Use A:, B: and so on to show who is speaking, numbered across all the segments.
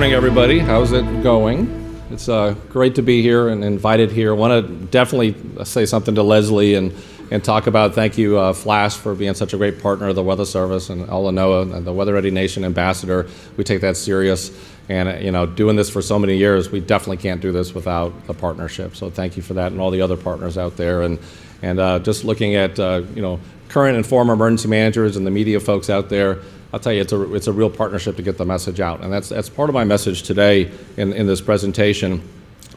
A: morning, everybody. How's it going? It's great to be here and invited here. I want to definitely say something to Leslie and talk about thank you, Flash, for being such a great partner of the Weather Service, and Ella Noah, and the Weather Ready Nation ambassador. We take that serious. And doing this for so many years, we definitely can't do this without the partnership. So thank you for that, and all the other partners out there. And just looking at current and former emergency managers and the media folks out there, I'll tell you, it's a real partnership to get the message out. And that's part of my message today in this presentation.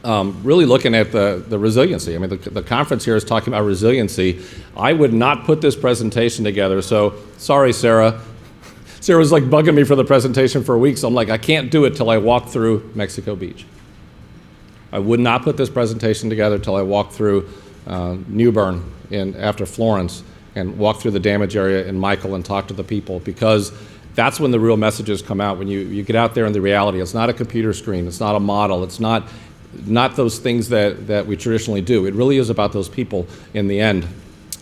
A: Really looking at the resiliency. I mean, the conference here is talking about resiliency. I would not put this presentation together. So sorry, Sarah. Sarah was like bugging me for the presentation for a week, so I'm like, I can't do it till I walk through Mexico Beach. I would not put this presentation together till I walk through New Bern after Florence, and walk through the damage area in Michael and talk to the people, because that's when the real messages come out, when you get out there in the reality. It's not a computer screen, it's not a model, it's not those things that we traditionally do. It really is about those people in the end.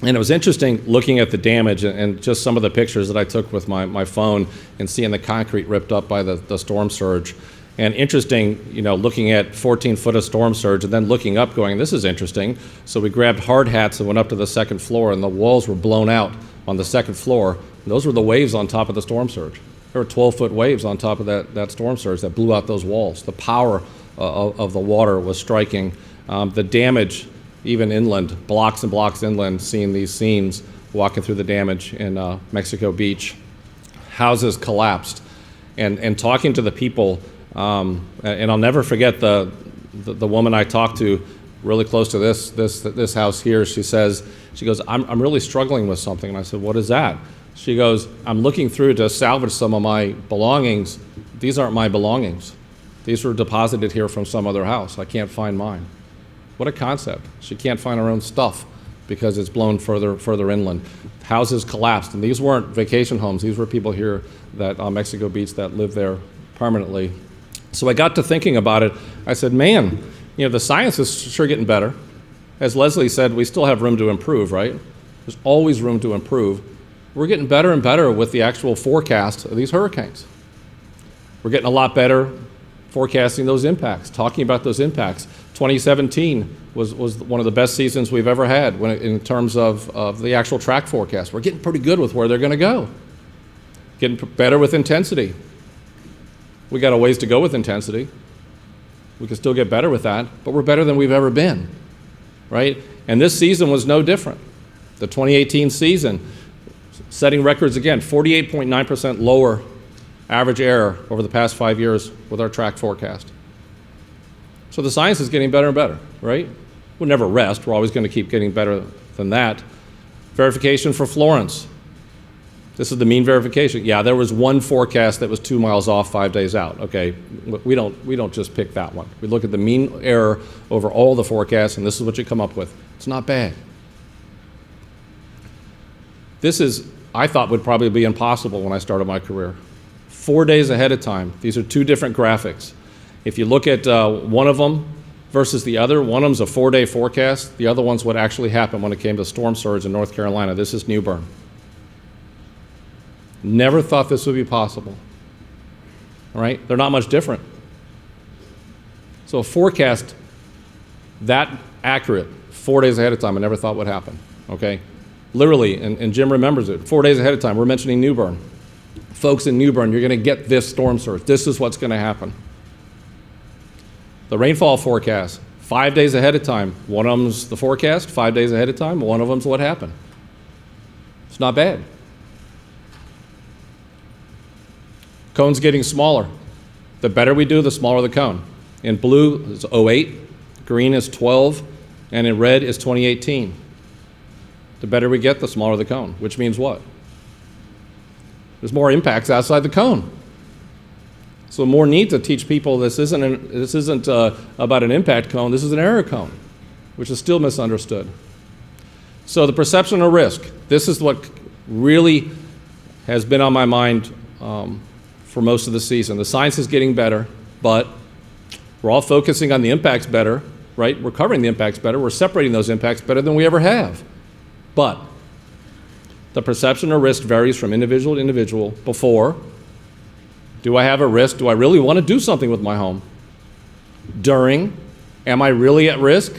A: And it was interesting looking at the damage and just some of the pictures that I took with my phone and seeing the concrete ripped up by the storm surge. And interesting, looking at 14 foot of storm surge and then looking up going, this is interesting. So we grabbed hard hats and went up to the second floor, and the walls were blown out on the second floor. And those were the waves on top of the storm surge. There were 12-foot waves on top of that storm surge that blew out those walls. The power of the water was striking. The damage, even inland, blocks and blocks inland, seeing these scenes, walking through the damage in Mexico Beach. Houses collapsed. And talking to the people, and I'll never forget the woman I talked to really close to this house here. She goes, I'm really struggling with something. And I said, what is that? She goes, I'm looking through to salvage some of my belongings. These aren't my belongings. These were deposited here from some other house. I can't find mine. What a concept. She can't find her own stuff because it's blown further inland. Houses collapsed, and these weren't vacation homes. These were people here on Mexico Beach that live there permanently. So I got to thinking about it. I said, man, the science is sure getting better. As Leslie said, we still have room to improve, right? There's always room to improve. We're getting better and better with the actual forecast of these hurricanes. We're getting a lot better forecasting those impacts, talking about those impacts. 2017 was one of the best seasons we've ever had in terms of the actual track forecast. We're getting pretty good with where they're going to go. Getting better with intensity. We got a ways to go with intensity. We can still get better with that, but we're better than we've ever been, right? And this season was no different. The 2018 season, setting records again, 48.9% lower average error over the past 5 years with our track forecast. So the science is getting better and better, right? We'll never rest. We're always going to keep getting better than that. Verification for Florence. This is the mean verification. Yeah, there was one forecast that was 2 miles off 5 days out. Okay, we don't just pick that one. We look at the mean error over all the forecasts, and this is what you come up with. It's not bad. This is, I thought, would probably be impossible when I started my career. 4 days ahead of time. These are two different graphics. If you look at one of them versus the other, one of them's a 4-day forecast. The other one's what actually happened when it came to storm surge in North Carolina. This is New Bern. Never thought this would be possible. All right? They're not much different. So a forecast that accurate 4 days ahead of time, I never thought would happen. Okay? Literally, and Jim remembers it, 4 days ahead of time, we're mentioning New Bern. Folks in New Bern, you're going to get this storm surge. This is what's going to happen. The rainfall forecast, 5 days ahead of time. One of them's the forecast, 5 days ahead of time. One of them's what happened. It's not bad. Cone's getting smaller. The better we do, the smaller the cone. In blue is 08, green is 12, and in red is 2018. The better we get, the smaller the cone, which means what? There's more impacts outside the cone. So more need to teach people this isn't about an impact cone, this is an error cone, which is still misunderstood. So the perception of risk, this is what really has been on my mind for most of the season. The science is getting better, but we're all focusing on the impacts better, right? We're covering the impacts better. We're separating those impacts better than we ever have. But the perception of risk varies from individual to individual before, Do I have a risk? Do I really want to do something with my home? During, am I really at risk?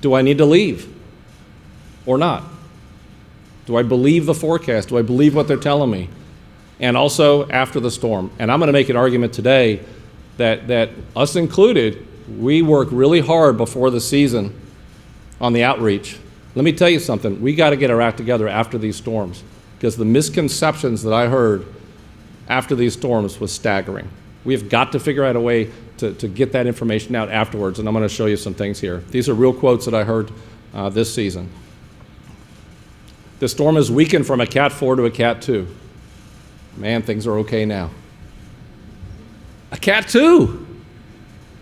A: Do I need to leave or not? Do I believe the forecast? Do I believe what they're telling me? And also after the storm. And I'm going to make an argument today that us included, we work really hard before the season on the outreach. Let me tell you something. We got to get our act together after these storms, because the misconceptions that I heard after these storms was staggering. We have got to figure out a way to get that information out afterwards, and I'm going to show you some things here. These are real quotes that I heard this season. The storm has weakened from a Cat 4 to a Cat 2. Man, things are okay now. A Cat 2.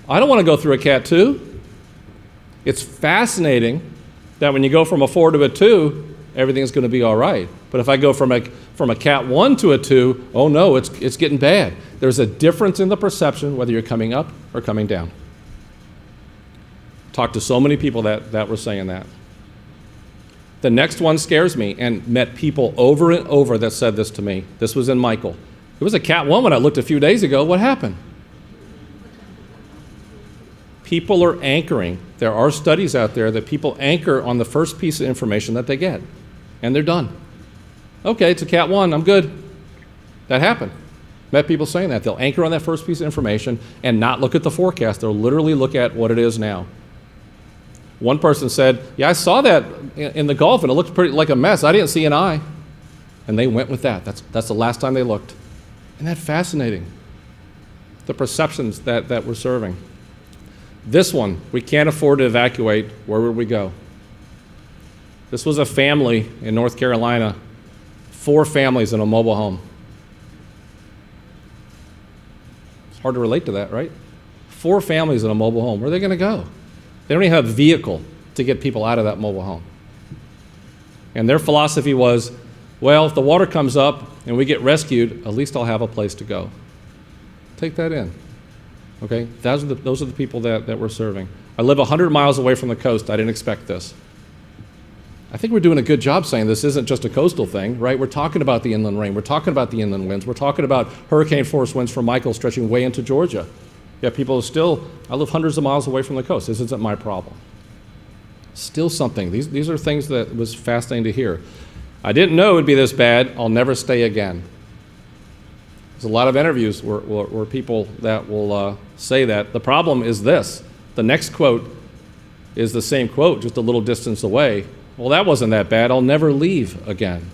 A: I don't want to go through a Cat 2. It's fascinating that when you go from a 4 to a 2, everything's going to be all right. But if I go from a Cat 1 to a 2, oh no, it's getting bad. There's a difference in the perception whether you're coming up or coming down. Talked to so many people that were saying that. The next one scares me, and met people over and over that said this to me. This was in Michael. It was a Cat 1 when I looked a few days ago. What happened? People are anchoring. There are studies out there that people anchor on the first piece of information that they get, and they're done. Okay, it's a Cat 1, I'm good. That happened. Met people saying that. They'll anchor on that first piece of information and not look at the forecast. They'll literally look at what it is now. One person said, yeah, I saw that in the Gulf and it looked pretty like a mess. I didn't see an eye. And they went with that. That's the last time they looked. Isn't that fascinating? The perceptions that we're serving. This one, we can't afford to evacuate. Where would we go? This was a family in North Carolina, 4 families in a mobile home. It's hard to relate to that, right? 4 families in a mobile home. Where are they going to go? They don't even have a vehicle to get people out of that mobile home. And their philosophy was, well, if the water comes up and we get rescued, at least I'll have a place to go. Take that in. Okay? Those are the people that we're serving. I live 100 miles away from the coast. I didn't expect this. I think we're doing a good job saying this isn't just a coastal thing, right? We're talking about the inland rain. We're talking about the inland winds. We're talking about hurricane force winds from Michael stretching way into Georgia. Yeah, people still, I live hundreds of miles away from the coast. This isn't my problem. Still something. These are things that was fascinating to hear. I didn't know it would be this bad. I'll never stay again. There's a lot of interviews where people that will say that. The problem is this. The next quote is the same quote, just a little distance away. Well, that wasn't that bad. I'll never leave again.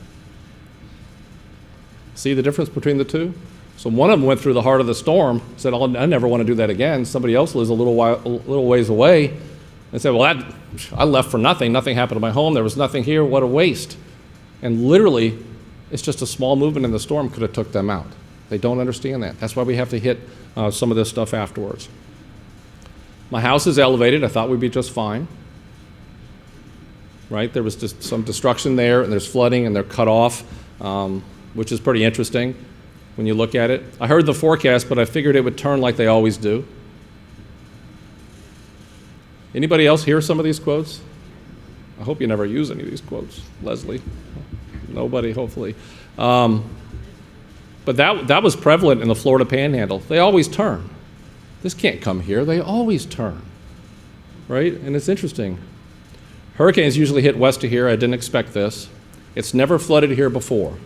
A: See the difference between the two? So one of them went through the heart of the storm, said, I never want to do that again. Somebody else lives a little ways away and said, well, I left for nothing. Nothing happened to my home. There was nothing here. What a waste. And literally, it's just a small movement in the storm could have took them out. They don't understand that. That's why we have to hit some of this stuff afterwards. My house is elevated. I thought we'd be just fine. Right? There was just some destruction there, and there's flooding, and they're cut off, which is pretty interesting when you look at it. I heard the forecast, but I figured it would turn like they always do. Anybody else hear some of these quotes? I hope you never use any of these quotes, Leslie. Nobody, hopefully. But that was prevalent in the Florida Panhandle. They always turn. This can't come here. They always turn, right? And it's interesting. Hurricanes usually hit west of here. I didn't expect this. It's never flooded here before.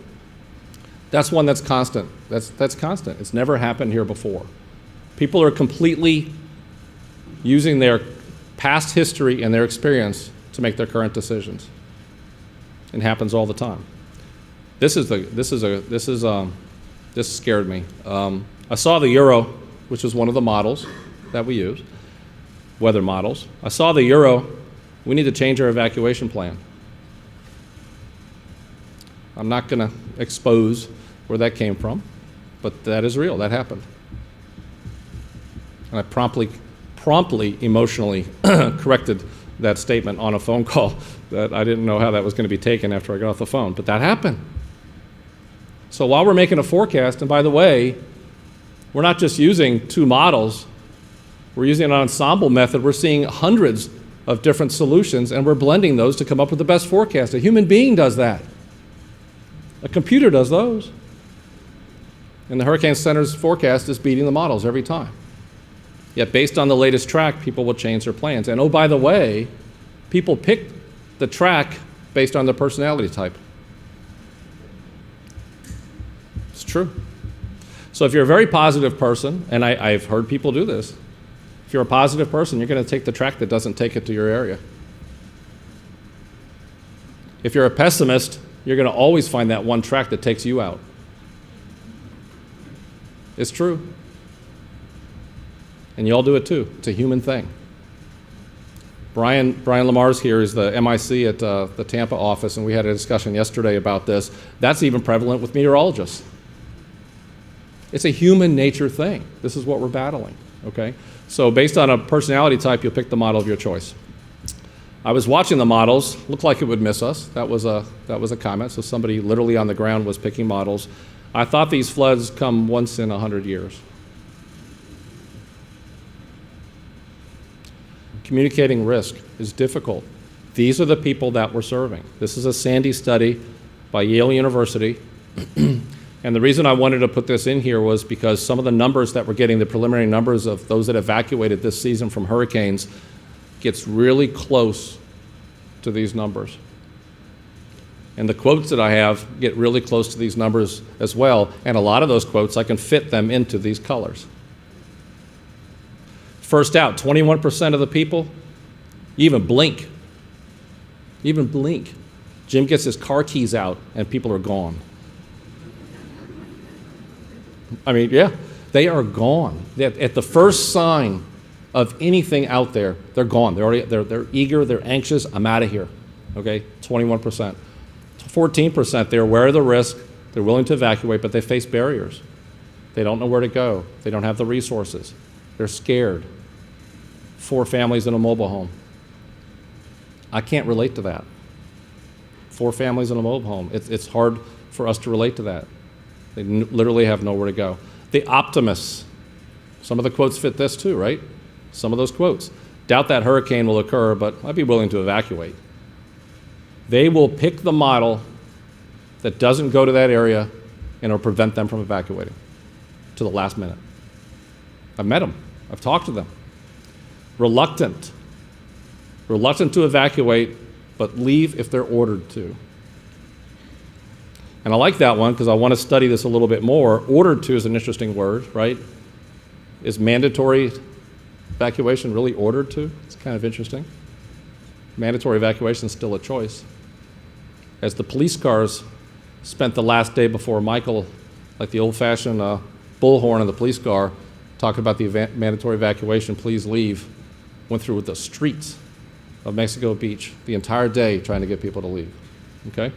A: That's one that's constant. That's constant. It's never happened here before. People are completely using their past history and their experience to make their current decisions. It happens all the time. This scared me. I saw the Euro, which is one of the models that we use, weather models. I saw the Euro. We need to change our evacuation plan. I'm not going to expose where that came from, but that is real. That happened. And I promptly, emotionally corrected that statement on a phone call that I didn't know how that was going to be taken after I got off the phone, but that happened. So while we're making a forecast, and by the way, we're not just using 2 models, we're using an ensemble method. We're seeing hundreds of different solutions, and we're blending those to come up with the best forecast. A human being does that. A computer does those. And the Hurricane Center's forecast is beating the models every time. Yet based on the latest track, people will change their plans. And oh, by the way, people pick the track based on their personality type. It's true. So if you're a very positive person, and I've heard people do this, if you're a positive person, you're going to take the track that doesn't take it to your area. If you're a pessimist, you're going to always find that one track that takes you out. It's true. And you all do it too. It's a human thing. Brian Lamar's here is the MIC at the Tampa office, and we had a discussion yesterday about this. That's even prevalent with meteorologists. It's a human nature thing. This is what we're battling, okay? So based on a personality type, you'll pick the model of your choice. I was watching the models, looked like it would miss us. That was a comment, so somebody literally on the ground was picking models. I thought these floods come once in 100 years. Communicating risk is difficult. These are the people that we're serving. This is a Sandy study by Yale University. And the reason I wanted to put this in here was because some of the numbers that we're getting, the preliminary numbers of those that evacuated this season from hurricanes, gets really close to these numbers. And the quotes that I have get really close to these numbers as well. And a lot of those quotes, I can fit them into these colors. First out, 21% of the people, even blink. Even blink. Jim gets his car keys out and people are gone. I mean, yeah, they are gone. At the first sign of anything out there, they're gone. They're eager, they're anxious, I'm out of here. Okay, 21%. 14%, they're aware of the risk, they're willing to evacuate, but they face barriers. They don't know where to go. They don't have the resources. They're scared. 4 families in a mobile home. I can't relate to that. 4 families in a mobile home. It's hard for us to relate to that. They literally have nowhere to go. The optimists. Some of the quotes fit this too, right? Some of those quotes. Doubt that hurricane will occur, but I'd be willing to evacuate. They will pick the model that doesn't go to that area and will prevent them from evacuating to the last minute. I've met them. I've talked to them. Reluctant to evacuate, but leave if they're ordered to. And I like that one because I want to study this a little bit more. Ordered to is an interesting word, right? Is mandatory evacuation really ordered to? It's kind of interesting. Mandatory evacuation is still a choice. As the police cars spent the last day before Michael, like the old-fashioned bullhorn in the police car, talking about the mandatory evacuation, please leave, went through the streets of Mexico Beach the entire day trying to get people to leave, okay?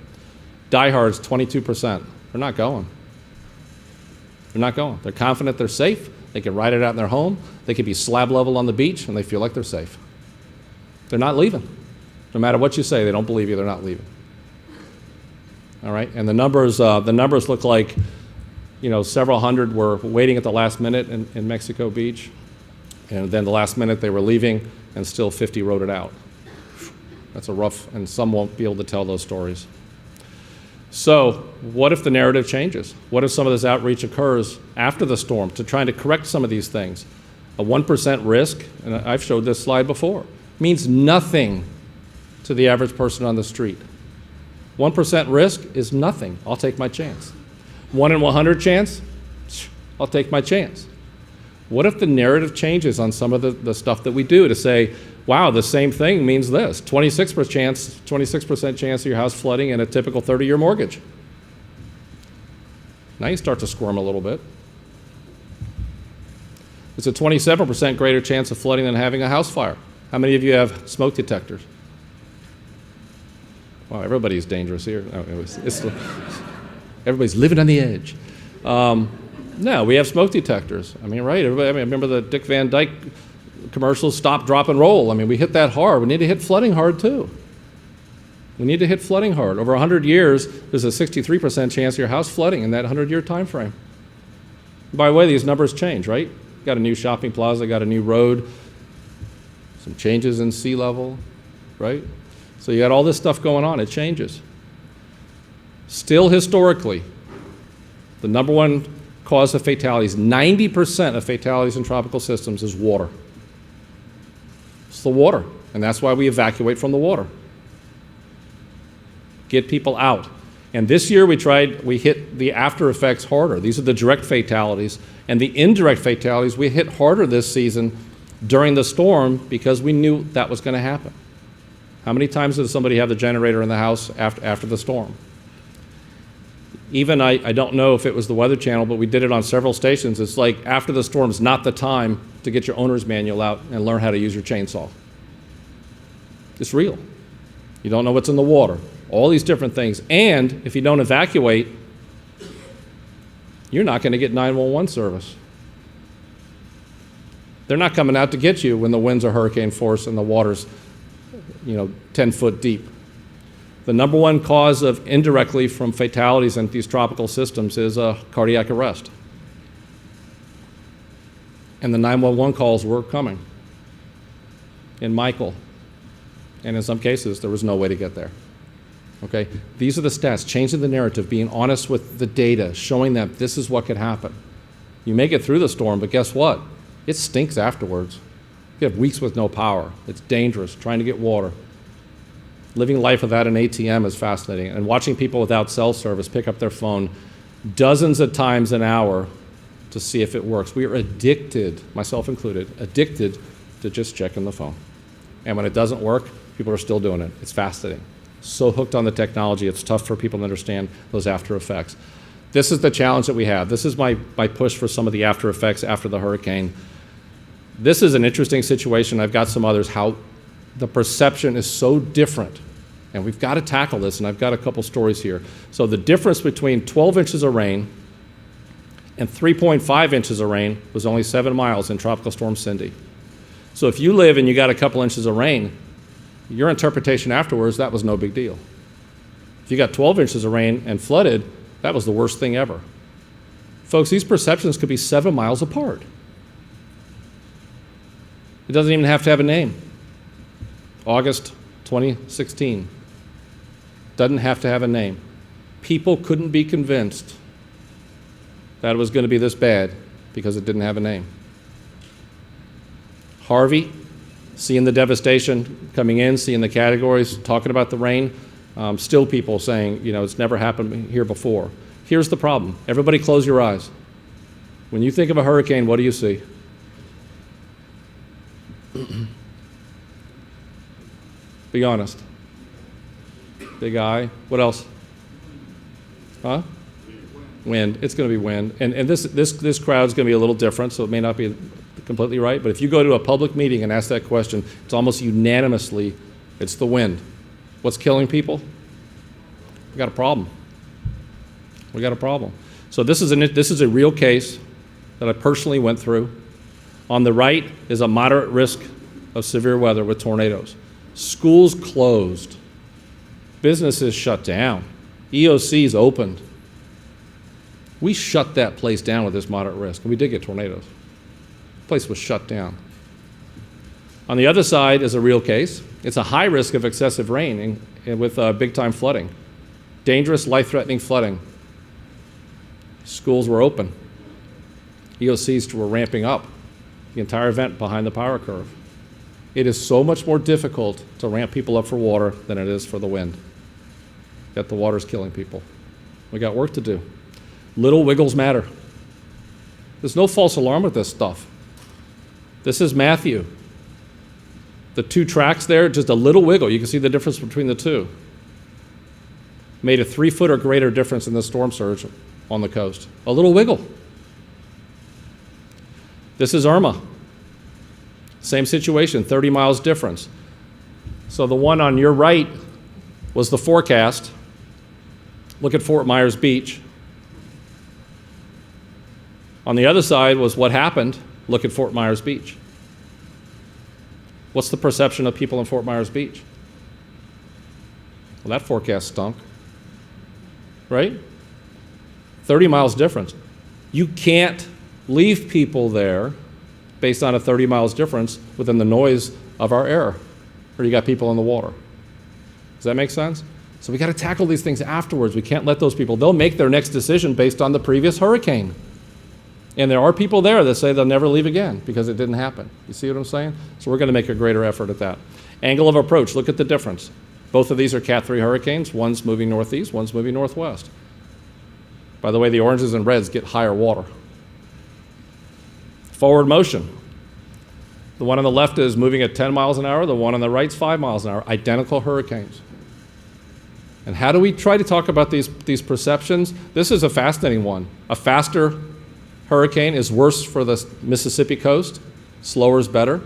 A: Diehards, 22%. They're not going. They're not going. They're confident they're safe. They can ride it out in their home. They can be slab level on the beach, and they feel like they're safe. They're not leaving. No matter what you say, they don't believe you, they're not leaving. All right, and the numbers look like, you know, several hundred were waiting at the last minute in Mexico Beach, and then the last minute they were leaving, and still 50 wrote it out. That's a rough, and some won't be able to tell those stories. So what if the narrative changes? What if some of this outreach occurs after the storm to try to correct some of these things? A 1% risk, and I've showed this slide before, means nothing to the average person on the street. 1% risk is nothing. I'll take my chance. 1 in 100 chance? I'll take my chance. What if the narrative changes on some of the stuff that we do to say, wow, the same thing means this, 26% chance of your house flooding in a typical 30-year mortgage. Now you start to squirm a little bit. It's a 27% greater chance of flooding than having a house fire. How many of you have smoke detectors? Wow, everybody's dangerous here. Everybody's living on the edge. No, we have smoke detectors. I mean, right? Everybody, I mean, remember the Dick Van Dyke commercials, stop, drop, and roll. I mean, we hit that hard. We need to hit flooding hard, too. We need to hit flooding hard. Over 100 years, there's a 63% chance of your house flooding in that 100-year time frame. By the way, these numbers change, right? Got a new shopping plaza, got a new road, some changes in sea level, right? So you got all this stuff going on. It changes. Still historically, the number one cause of fatalities, 90% of fatalities in tropical systems is water. It's the water, and that's why we evacuate from the water. Get people out. And this year we hit the after effects harder. These are the direct fatalities. And the indirect fatalities we hit harder this season during the storm because we knew that was going to happen. How many times did somebody have the generator in the house after the storm? Even I don't know if it was the Weather Channel, but we did it on several stations. It's like after the storm's not the time to get your owner's manual out and learn how to use your chainsaw. It's real. You don't know what's in the water. All these different things. And if you don't evacuate, you're not going to get 911 service. They're not coming out to get you when the winds are hurricane force and the water's 10 foot deep. The number one cause of indirectly from fatalities in these tropical systems is cardiac arrest. And the 911 calls were coming in Michael. And in some cases, there was no way to get there. Okay? These are the stats, changing the narrative, being honest with the data, showing them this is what could happen. You make it through the storm, but guess what? It stinks afterwards. You have weeks with no power. It's dangerous, trying to get water. Living life without an ATM is fascinating, and watching people without cell service pick up their phone dozens of times an hour to see if it works. We are addicted, myself included, addicted to just checking the phone. And when it doesn't work, people are still doing it. It's fascinating. So hooked on the technology, it's tough for people to understand those after effects. This is the challenge that we have. This is my push for some of the after effects after the hurricane. This is an interesting situation. I've got some others, how the perception is so different. And we've got to tackle this, and I've got a couple stories here. So the difference between 12 inches of rain and 3.5 inches of rain was only 7 miles in Tropical Storm Cindy. So if you live and you got a couple inches of rain, your interpretation afterwards, that was no big deal. If you got 12 inches of rain and flooded, that was the worst thing ever. Folks, these perceptions could be 7 miles apart. It doesn't even have to have a name. August 2016. Doesn't have to have a name. People couldn't be convinced that it was going to be this bad because it didn't have a name. Harvey, seeing the devastation coming in, seeing the categories, talking about the rain, still people saying, it's never happened here before. Here's the problem. Everybody close your eyes. When you think of a hurricane, what do you see? Be honest. Big eye. What else? Huh? Wind. It's going to be wind. And this crowd's going to be a little different, so it may not be completely right. But if you go to a public meeting and ask that question, it's almost unanimously, it's the wind. What's killing people? We got a problem. We got a problem. So this is a real case that I personally went through. On the right is a moderate risk of severe weather with tornadoes. Schools closed. Businesses shut down. EOCs opened. We shut that place down with this moderate risk, and we did get tornadoes. The place was shut down. On the other side is a real case. It's a high risk of excessive rain and with big-time flooding. Dangerous, life-threatening flooding. Schools were open. EOCs were ramping up the entire event behind the power curve. It is so much more difficult to ramp people up for water than it is for the wind. Yet the water's killing people. We got work to do. Little wiggles matter. There's no false alarm with this stuff. This is Matthew. The two tracks there, just a little wiggle. You can see the difference between the two. Made a 3 foot or greater difference in the storm surge on the coast. A little wiggle. This is Irma. Same situation, 30 miles difference. So the one on your right was the forecast. Look at Fort Myers Beach. On the other side was what happened. Look at Fort Myers Beach. What's the perception of people in Fort Myers Beach? Well, that forecast stunk, right? 30 miles difference. You can't leave people there based on a 30 miles difference within the noise of our air, or you got people in the water. Does that make sense? So we got to tackle these things afterwards. We can't let those people, they'll make their next decision based on the previous hurricane. And there are people there that say they'll never leave again because it didn't happen. You see what I'm saying? So we're going to make a greater effort at that. Angle of approach, look at the difference. Both of these are Cat 3 hurricanes. One's moving northeast, one's moving northwest. By the way, the oranges and reds get higher water. Forward motion. The one on the left is moving at 10 miles an hour. The one on the right is 5 miles an hour. Identical hurricanes. And how do we try to talk about these perceptions? This is a fascinating one. A faster hurricane is worse for the Mississippi coast. Slower is better.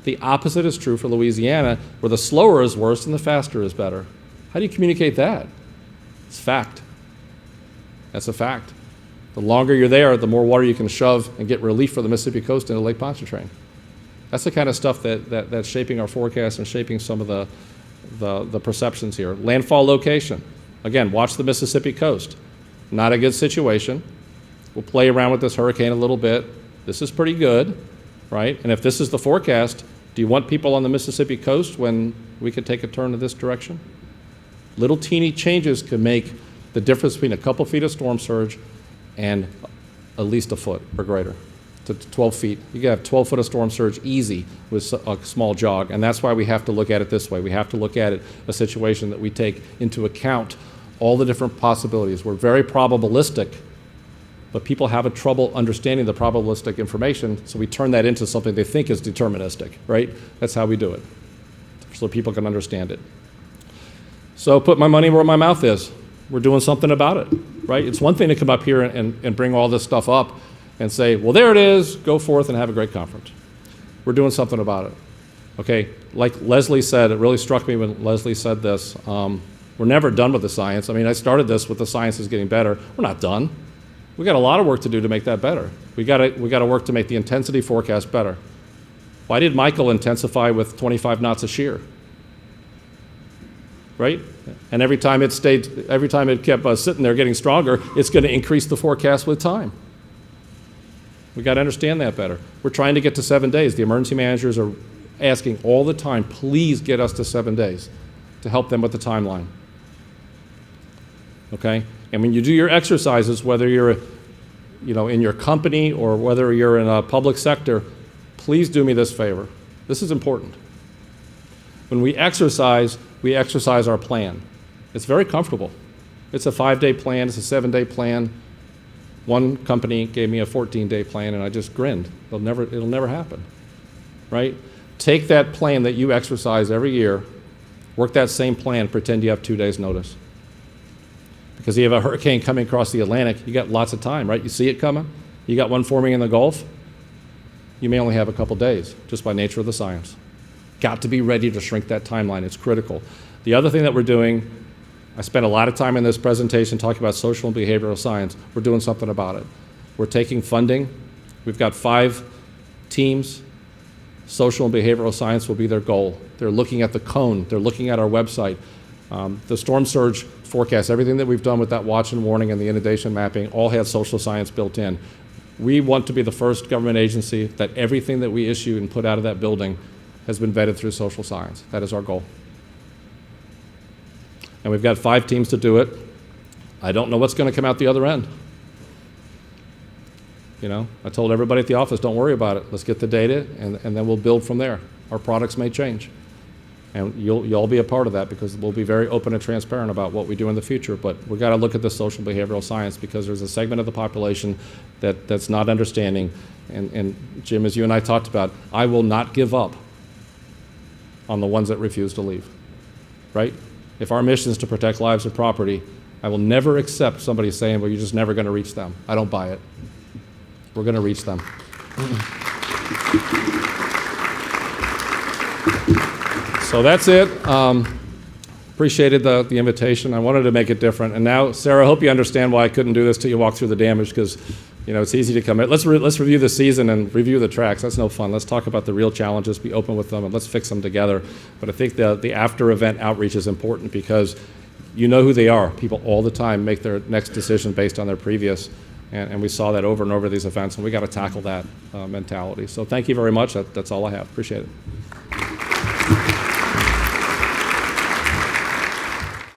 A: The opposite is true for Louisiana, where the slower is worse and the faster is better. How do you communicate that? It's fact. That's a fact. The longer you're there, the more water you can shove and get relief for the Mississippi coast into Lake Pontchartrain. That's the kind of stuff that's shaping our forecast and shaping some of the perceptions here. Landfall location. Again, watch the Mississippi coast. Not a good situation. We'll play around with this hurricane a little bit. This is pretty good, right? And if this is the forecast, do you want people on the Mississippi coast when we could take a turn in this direction? Little teeny changes could make the difference between a couple feet of storm surge and at least a foot or greater to 12 feet. You can have 12 foot of storm surge easy with a small jog, and that's why we have to look at it this way. We have to look at it a situation that we take into account all the different possibilities. We're very probabilistic, but people have a trouble understanding the probabilistic information, so we turn that into something they think is deterministic, right? That's how we do it, so people can understand it. So put my money where my mouth is. We're doing something about it, right? It's one thing to come up here and bring all this stuff up and say, well, there it is, go forth and have a great conference. We're doing something about it, okay? Like Leslie said, it really struck me when Leslie said this, we're never done with the science. I mean, I started this with the science is getting better. We're not done. We got a lot of work to do to make that better. We got to work to make the intensity forecast better. Why did Michael intensify with 25 knots of shear? Right? And every time it kept sitting there getting stronger, it's going to increase the forecast with time. We got to understand that better. We're trying to get to 7 days. The emergency managers are asking all the time, please get us to 7 days to help them with the timeline. Okay? And when you do your exercises, whether you're in your company or whether you're in a public sector, please do me this favor. This is important. When we exercise our plan. It's very comfortable. It's a 5-day plan, it's a 7-day plan. One company gave me a 14-day plan and I just grinned. It'll never happen, right? Take that plan that you exercise every year, work that same plan, pretend you have 2 days notice. Because you have a hurricane coming across the Atlantic, you got lots of time, right? You see it coming, you got one forming in the Gulf, you may only have a couple days, just by nature of the science. Got to be ready to shrink that timeline. It's critical. The other thing that we're doing, I spent a lot of time in this presentation talking about social and behavioral science. We're doing something about it. We're taking funding. We've got 5 teams. Social and behavioral science will be their goal. They're looking at the cone. They're looking at our website. The storm surge forecast, everything that we've done with that watch and warning and the inundation mapping all has social science built in. We want to be the first government agency that everything that we issue and put out of that building has been vetted through social science. That is our goal. And we've got 5 teams to do it. I don't know what's going to come out the other end. I told everybody at the office, don't worry about it. Let's get the data, and then we'll build from there. Our products may change. And you'll all be a part of that because we'll be very open and transparent about what we do in the future. But we've got to look at the social behavioral science because there's a segment of the population that's not understanding. And Jim, as you and I talked about, I will not give up on the ones that refuse to leave, right? If our mission is to protect lives and property, I will never accept somebody saying, well, you're just never going to reach them. I don't buy it. We're going to reach them. So that's it. Appreciated the invitation. I wanted to make it different. And now, Sarah, I hope you understand why I couldn't do this till you walk through the damage because it's easy to come in. Let's review the season and review the tracks. That's no fun. Let's talk about the real challenges, be open with them, and let's fix them together. But I think the after-event outreach is important because you know who they are. People all the time make their next decision based on their previous, and we saw that over and over these events, and we got to tackle that mentality. So thank you very much. That's all I have. Appreciate it.